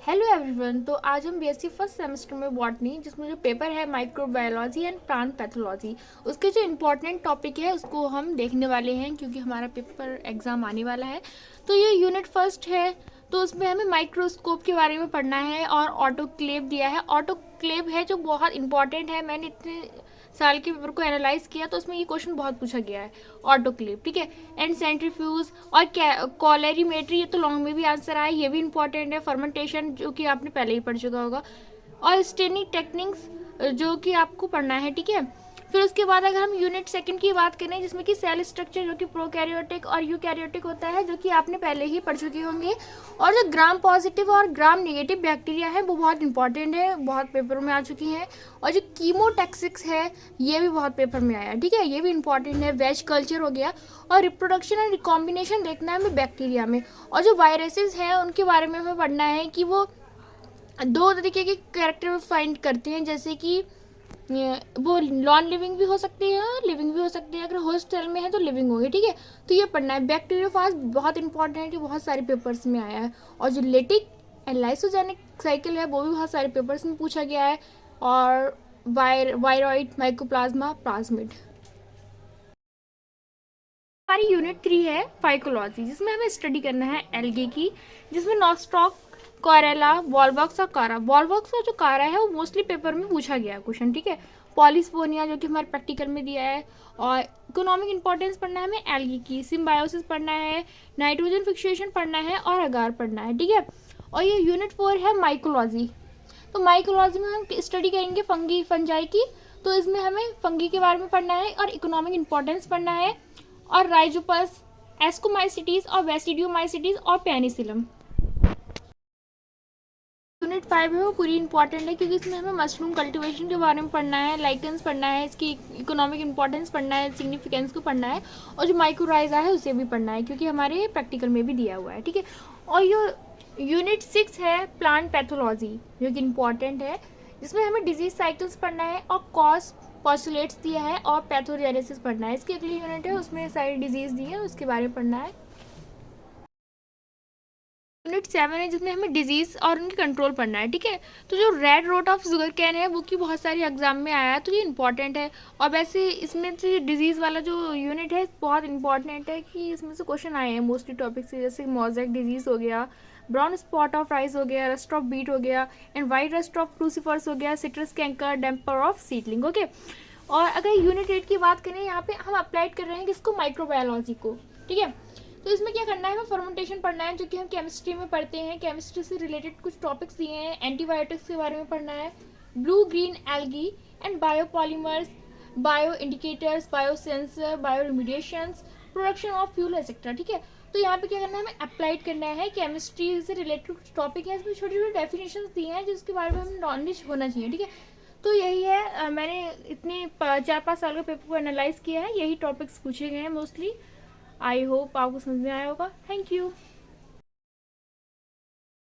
Hello everyone. तो आज हम बीएससी फर्स्ट सेमेस्टर में बॉटनी, जिसमें जो पेपर है माइक्रोबायोलॉजी एंड प्लांट पैथोलॉजी, उसके जो इम्पोर्टेंट टॉपिक है उसको हम देखने वाले हैं, क्योंकि हमारा पेपर एग्ज़ाम आने वाला है। तो ये यूनिट फर्स्ट है, तो उसमें हमें माइक्रोस्कोप के बारे में पढ़ना है और ऑटोक्लेव दिया है। ऑटोक्लेव है जो बहुत इंपॉर्टेंट है। मैंने इतने साल के पेपर को एनालाइज किया तो उसमें ये क्वेश्चन बहुत पूछा गया है, ऑटोक्लेव, ठीक है। एंड सेंट्रीफ्यूज और कॉलरीमेट्री, ये तो लॉन्ग में भी आंसर आया, ये भी इंपॉर्टेंट है। फर्मेंटेशन, जो कि आपने पहले ही पढ़ चुका होगा, और स्टेनिंग टेक्निक्स, जो कि आपको पढ़ना है, ठीक है। फिर उसके बाद अगर हम यूनिट सेकंड की बात करें, जिसमें कि सेल स्ट्रक्चर, जो कि प्रोकैरियोटिक और यूकैरियोटिक होता है, जो कि आपने पहले ही पढ़ चुके होंगे। और जो ग्राम पॉजिटिव और ग्राम नेगेटिव बैक्टीरिया है वो बहुत इंपॉर्टेंट है, बहुत पेपर में आ चुकी हैं। और जो कीमोटैक्सिक्स है ये भी बहुत पेपर में आया, ठीक है, ये भी इंपॉर्टेंट है। वेज कल्चर हो गया। और रिप्रोडक्शन एंड रिकॉम्बिनेशन देखना है हमें बैक्टीरिया में। और जो वायरसेस हैं उनके बारे में हमें पढ़ना है कि वो दो तरीके के कैरेक्टर फाइंड करते हैं, जैसे कि वो नॉन लिविंग भी हो सकती है, लिविंग भी हो सकती है। अगर होस्ट सेल में है तो लिविंग होगी, ठीक है। तो ये पढ़ना है। बैक्टीरियोफाज बहुत इंपॉर्टेंट है, कि बहुत सारे पेपर्स में आया है। और जो लेटिक एंड लाइसोजेनिक साइकिल है वो भी बहुत सारे पेपर्स में पूछा गया है। और वायरॉइड, माइकोप्लाज्मा, प्लाज्मिड। हमारी यूनिट 3 है फाइकोलॉजी, जिसमें हमें स्टडी करना है एल्गे की, जिसमें नॉस्टॉक, कॉरेला, वॉलवॉक्स और कारा। वॉलवॉक्स और जो कारा है वो मोस्टली पेपर में पूछा गया है क्वेश्चन, ठीक है। पॉलिस्फोनिया, जो कि हमारे प्रैक्टिकल में दिया है। और इकोनॉमिक इंपॉर्टेंस पढ़ना है हमें एल्गी की। सिम्बायोसिस पढ़ना है, नाइट्रोजन फिक्सेशन पढ़ना है और अगार पढ़ना है, ठीक है। और ये यूनिट 4 है माइकोलॉजी। तो माइकोलॉजी में हम स्टडी करेंगे फंगी फंजाई की। तो इसमें हमें फंगी के बारे में पढ़ना है और इकोनॉमिक इंपॉर्टेंस पढ़ना है। और राइजोपस, एस्कोमाइसिटीज और वेस्टिडियोमाइसिटीज और पेनिसिलम। यूनिट 5 है वो पूरी इंपॉर्टेंट है, क्योंकि इसमें हमें मशरूम कल्टीवेशन के बारे में पढ़ना है, लाइकेंस पढ़ना है, इसकी इकोनॉमिक इंपॉर्टेंस पढ़ना है, सिग्निफिकेंस को पढ़ना है। और जो माइक्रोराइजा है उसे भी पढ़ना है, क्योंकि हमारे प्रैक्टिकल में भी दिया हुआ है, ठीक है। और ये यूनिट 6 है प्लांट पैथोलॉजी, जो कि इंपॉर्टेंट है, जिसमें हमें डिजीज साइकिल्स पढ़ना है और कॉज पॉस्टुलेट्स दिया है और पैथोजेनेसिस पढ़ना है। इसकी अगली यूनिट है, उसमें सारी डिजीज दी है, उसके बारे में पढ़ना है। यूनिट 7 है, जिसमें हमें डिजीज और उनकी कंट्रोल पढ़ना है, ठीक है। तो जो red rot of sugarcane है वो की बहुत सारी एग्जाम में आया है, तो ये इंपॉर्टेंट है। और वैसे इसमें से डिजीज वाला जो यूनिट है बहुत इंपॉर्टेंट है, कि इसमें से क्वेश्चन आए हैं मोस्टली टॉपिक से, जैसे मोज़ेक डिजीज हो गया, ब्राउन स्पॉट ऑफ राइस हो गया, रस्ट ऑफ बीट हो गया, and white rust of crucifers हो गया, citrus canker, damper of seedling, okay. और अगर यूनिट 8 की बात करें, यहाँ पे हम अप्लाइड कर रहे हैं किसको, माइक्रोबायोलॉजी को, ठीक है। तो इसमें क्या करना है, हमें फर्मेंटेशन पढ़ना है, जो कि हम केमिस्ट्री में पढ़ते हैं। केमिस्ट्री से रिलेटेड कुछ टॉपिक्स दिए हैं, एंटीबायोटिक्स के बारे में पढ़ना है, blue green algae and biopolymers, bio indicators, bio sensor, bio remediations, production of fuel etcetera, ठीक है। तो यहाँ पे क्या करना है, हमें अप्लाइड करना है। केमिस्ट्री से रिलेटेड कुछ टॉपिक है, इसमें छोटे छोटे डेफिनेशन दिए हैं जिसके बारे में हमें नॉलेज होना चाहिए, ठीक है। तो यही है, मैंने इतने 4-5 साल के पेपर को एनालाइज किया है, यही टॉपिक्स पूछे गए हैं मोस्टली। आई होप आपको समझ में आया होगा। Thank you.